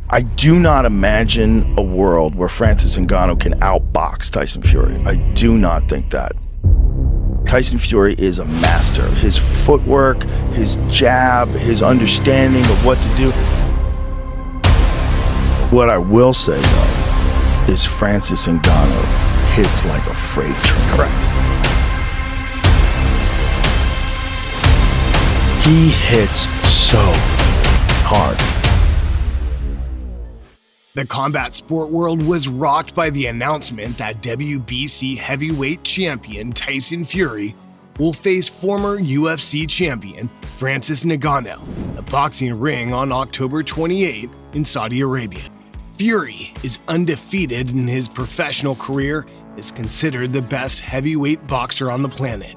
I do not imagine a world where Francis Ngannou can outbox Tyson Fury. I do not think that. Tyson Fury is a master. His footwork, his jab, his understanding of what to do. What I will say, though, is Francis Ngannou hits like a freight train. Correct. He hits so hard. The combat sport world was rocked by the announcement that WBC heavyweight champion Tyson Fury will face former UFC champion Francis Ngannou, a boxing ring on October 28 in Saudi Arabia. Fury is undefeated in his professional career, is considered the best heavyweight boxer on the planet.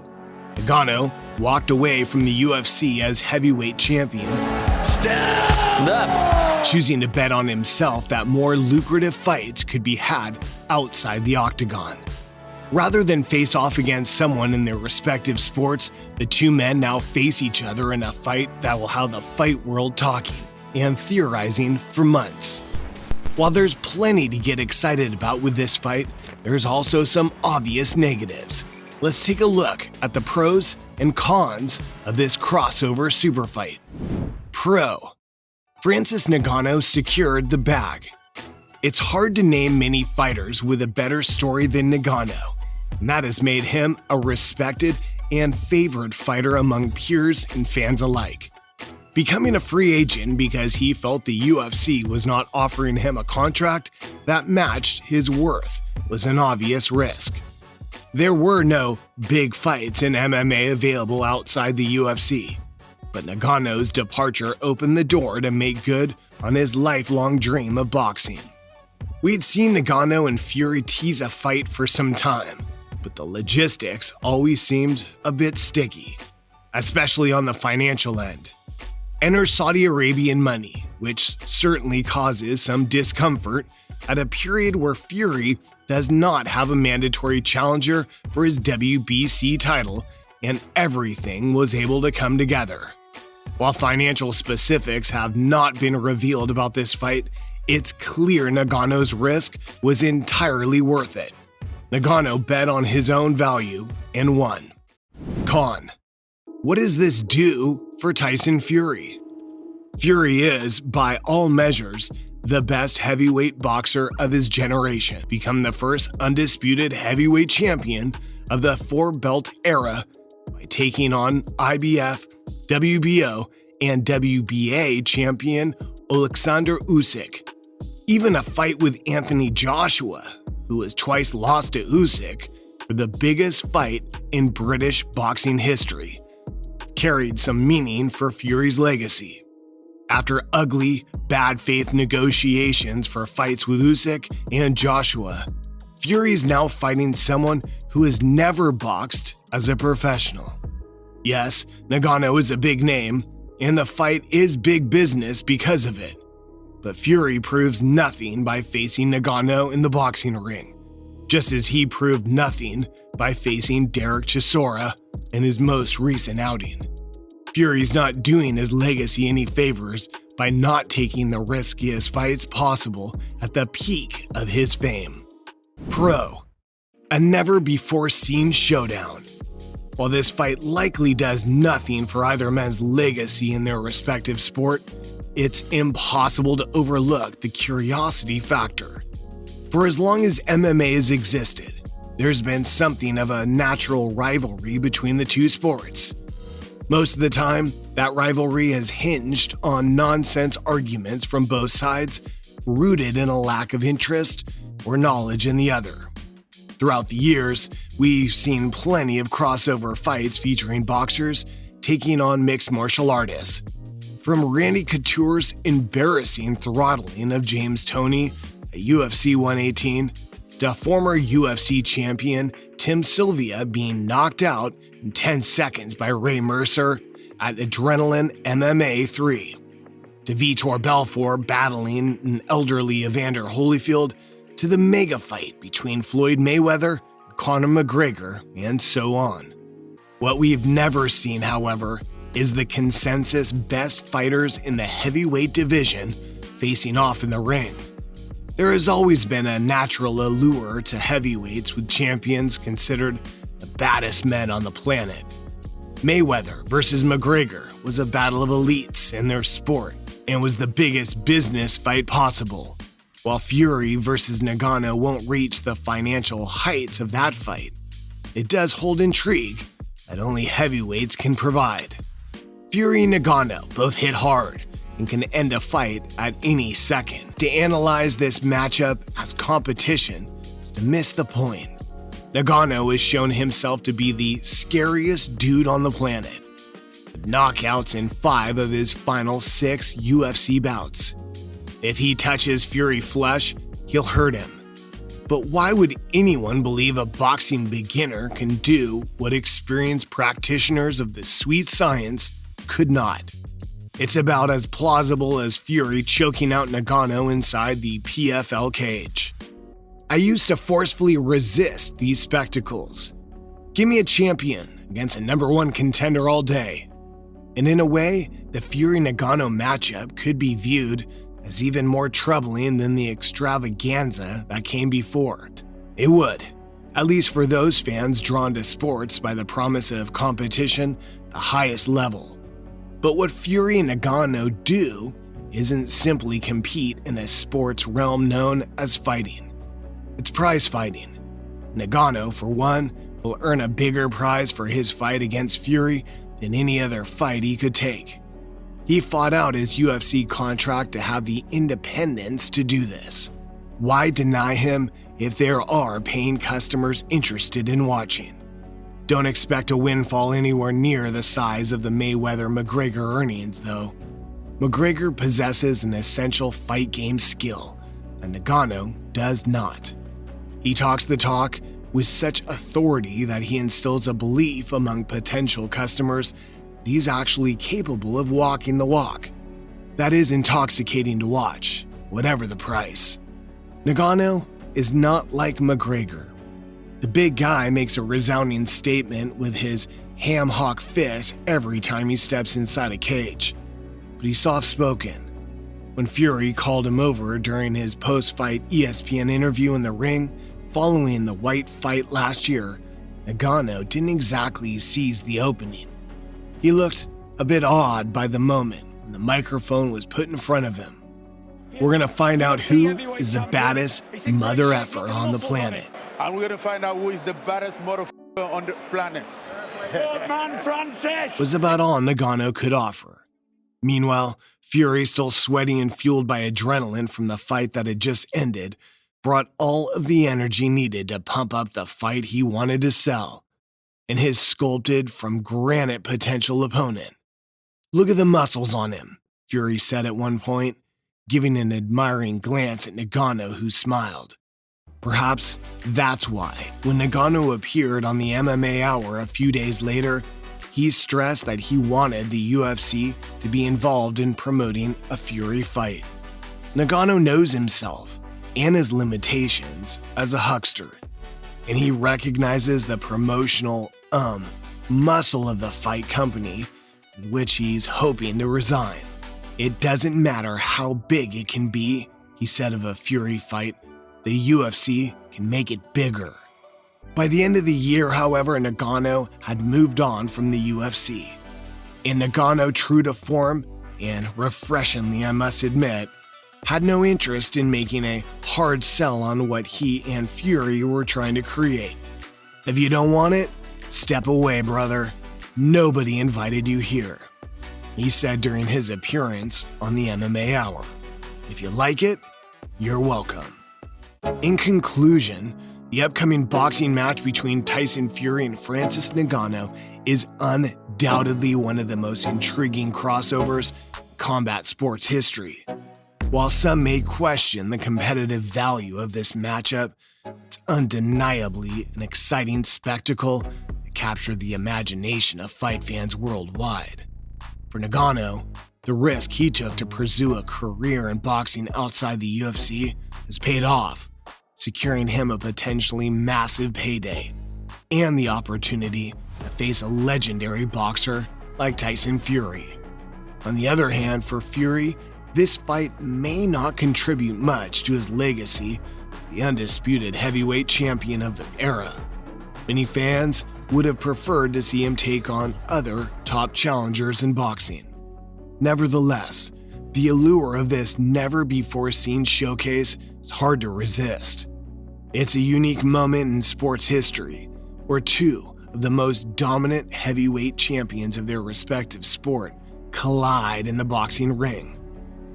Ngannou walked away from the UFC as heavyweight champion, choosing to bet on himself that more lucrative fights could be had outside the Octagon. Rather than face off against someone in their respective sports, the two men now face each other in a fight that will have the fight world talking and theorizing for months. While there's plenty to get excited about with this fight, there's also some obvious negatives. Let's take a look at the pros and cons of this crossover super fight. Pro: Francis Ngannou secured the bag. It's hard to name many fighters with a better story than Ngannou, and that has made him a respected and favored fighter among peers and fans alike. Becoming a free agent because he felt the UFC was not offering him a contract that matched his worth was an obvious risk. There were no big fights in MMA available outside the UFC, but Ngannou's departure opened the door to make good on his lifelong dream of boxing. We'd seen Ngannou and Fury tease a fight for some time, but the logistics always seemed a bit sticky, especially on the financial end. Enter Saudi Arabian money, which certainly causes some discomfort at a period where Fury does not have a mandatory challenger for his WBC title, and everything was able to come together. While financial specifics have not been revealed about this fight, it's clear Ngannou's risk was entirely worth it. Ngannou bet on his own value and won. Con: what does this do for Tyson Fury? Fury is, by all measures, the best heavyweight boxer of his generation, become the first undisputed heavyweight champion of the four-belt era by taking on IBF, WBO, and WBA champion Alexander Usyk. Even a fight with Anthony Joshua, who has twice lost to Usyk for the biggest fight in British boxing history, carried some meaning for Fury's legacy. After ugly, bad faith negotiations for fights with Usyk and Joshua, Fury is now fighting someone who has never boxed as a professional. Yes, Ngannou is a big name, and the fight is big business because of it. But Fury proves nothing by facing Ngannou in the boxing ring, just as he proved nothing by facing Derek Chisora in his most recent outing. Fury's not doing his legacy any favors by not taking the riskiest fights possible at the peak of his fame. Pro: a never-before-seen showdown. While this fight likely does nothing for either man's legacy in their respective sport, it's impossible to overlook the curiosity factor. For as long as MMA has existed, there's been something of a natural rivalry between the two sports. Most of the time, that rivalry has hinged on nonsense arguments from both sides, rooted in a lack of interest or knowledge in the other. Throughout the years, we've seen plenty of crossover fights featuring boxers taking on mixed martial artists. From Randy Couture's embarrassing throttling of James Toney at UFC 118, to former UFC champion Tim Sylvia being knocked out in 10 seconds by Ray Mercer at Adrenaline MMA 3, to Vitor Belfort battling an elderly Evander Holyfield, to the mega fight between Floyd Mayweather and Conor McGregor, and so on. What we've never seen, however, is the consensus best fighters in the heavyweight division facing off in the ring. There has always been a natural allure to heavyweights, with champions considered the baddest men on the planet. Mayweather versus McGregor was a battle of elites in their sport and was the biggest business fight possible. While Fury versus Ngannou won't reach the financial heights of that fight, it does hold intrigue that only heavyweights can provide. Fury and Ngannou both hit hard and can end a fight at any second. To analyze this matchup as competition is to miss the point. Ngannou has shown himself to be the scariest dude on the planet, with knockouts in 5 of his final 6 UFC bouts. If he touches Fury flesh, he'll hurt him. But why would anyone believe a boxing beginner can do what experienced practitioners of the sweet science could not? It's about as plausible as Fury choking out Ngannou inside the PFL cage. I used to forcefully resist these spectacles. Give me a champion against a #1 contender all day. And in a way, the Fury-Ngannou matchup could be viewed as even more troubling than the extravaganza that came before. It would, at least for those fans drawn to sports by the promise of competition at the highest level. But what Fury and Ngannou do isn't simply compete in a sports realm known as fighting. It's prize fighting. Ngannou, for one, will earn a bigger prize for his fight against Fury than any other fight he could take. He fought out his UFC contract to have the independence to do this. Why deny him if there are paying customers interested in watching? Don't expect a windfall anywhere near the size of the Mayweather-McGregor earnings, though. McGregor possesses an essential fight game skill that Ngannou does not. He talks the talk with such authority that he instills a belief among potential customers that he's actually capable of walking the walk. That is intoxicating to watch, whatever the price. Ngannou is not like McGregor. The big guy makes a resounding statement with his ham-hock fist every time he steps inside a cage, but he's soft-spoken. When Fury called him over during his post-fight ESPN interview in the ring following the White fight last year, Ngannou didn't exactly seize the opening. He looked a bit awed by the moment when the microphone was put in front of him. We're gonna find out who is the baddest mother effer on the planet. And we're gonna find out who is the baddest motherfucker on the planet. Old man Francis! Was about all Ngannou could offer. Meanwhile, Fury, still sweaty and fueled by adrenaline from the fight that had just ended, brought all of the energy needed to pump up the fight he wanted to sell, and his sculpted from granite potential opponent. "Look at the muscles on him," Fury said at one point, giving an admiring glance at Ngannou, who smiled. Perhaps that's why, when Ngannou appeared on the MMA Hour a few days later, he stressed that he wanted the UFC to be involved in promoting a Fury fight. Ngannou knows himself and his limitations as a huckster, and he recognizes the promotional muscle of the fight company with which he's hoping to resign. "It doesn't matter how big it can be," he said of a Fury fight, "the UFC can make it bigger." By the end of the year, however, Ngannou had moved on from the UFC. And Ngannou, true to form, and refreshingly I must admit, had no interest in making a hard sell on what he and Fury were trying to create. "If you don't want it, step away, brother. Nobody invited you here," he said during his appearance on the MMA Hour. "If you like it, you're welcome." In conclusion, the upcoming boxing match between Tyson Fury and Francis Ngannou is undoubtedly one of the most intriguing crossovers in combat sports history. While some may question the competitive value of this matchup, it's undeniably an exciting spectacle that captured the imagination of fight fans worldwide. For Ngannou, the risk he took to pursue a career in boxing outside the UFC has paid off, securing him a potentially massive payday and the opportunity to face a legendary boxer like Tyson Fury. On the other hand, for Fury, this fight may not contribute much to his legacy as the undisputed heavyweight champion of the era. Many fans would have preferred to see him take on other top challengers in boxing. Nevertheless, the allure of this never-before-seen showcase is hard to resist. It's a unique moment in sports history where two of the most dominant heavyweight champions of their respective sport collide in the boxing ring.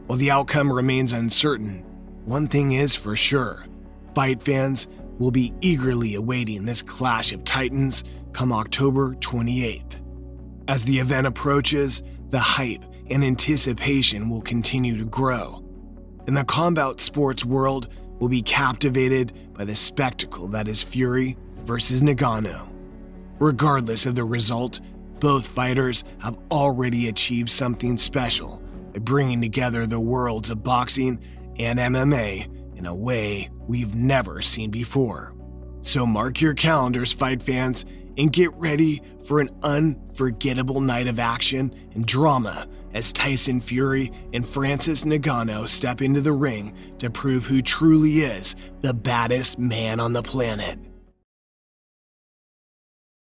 While the outcome remains uncertain, one thing is for sure: fight fans will be eagerly awaiting this clash of titans come October 28th. As the event approaches, the hype and anticipation will continue to grow, and the combat sports world will be captivated by the spectacle that is Fury versus Ngannou. Regardless of the result, both fighters have already achieved something special by bringing together the worlds of boxing and MMA in a way we've never seen before. So mark your calendars, fight fans, and get ready for an unforgettable night of action and drama as Tyson Fury and Francis Ngannou step into the ring to prove who truly is the baddest man on the planet.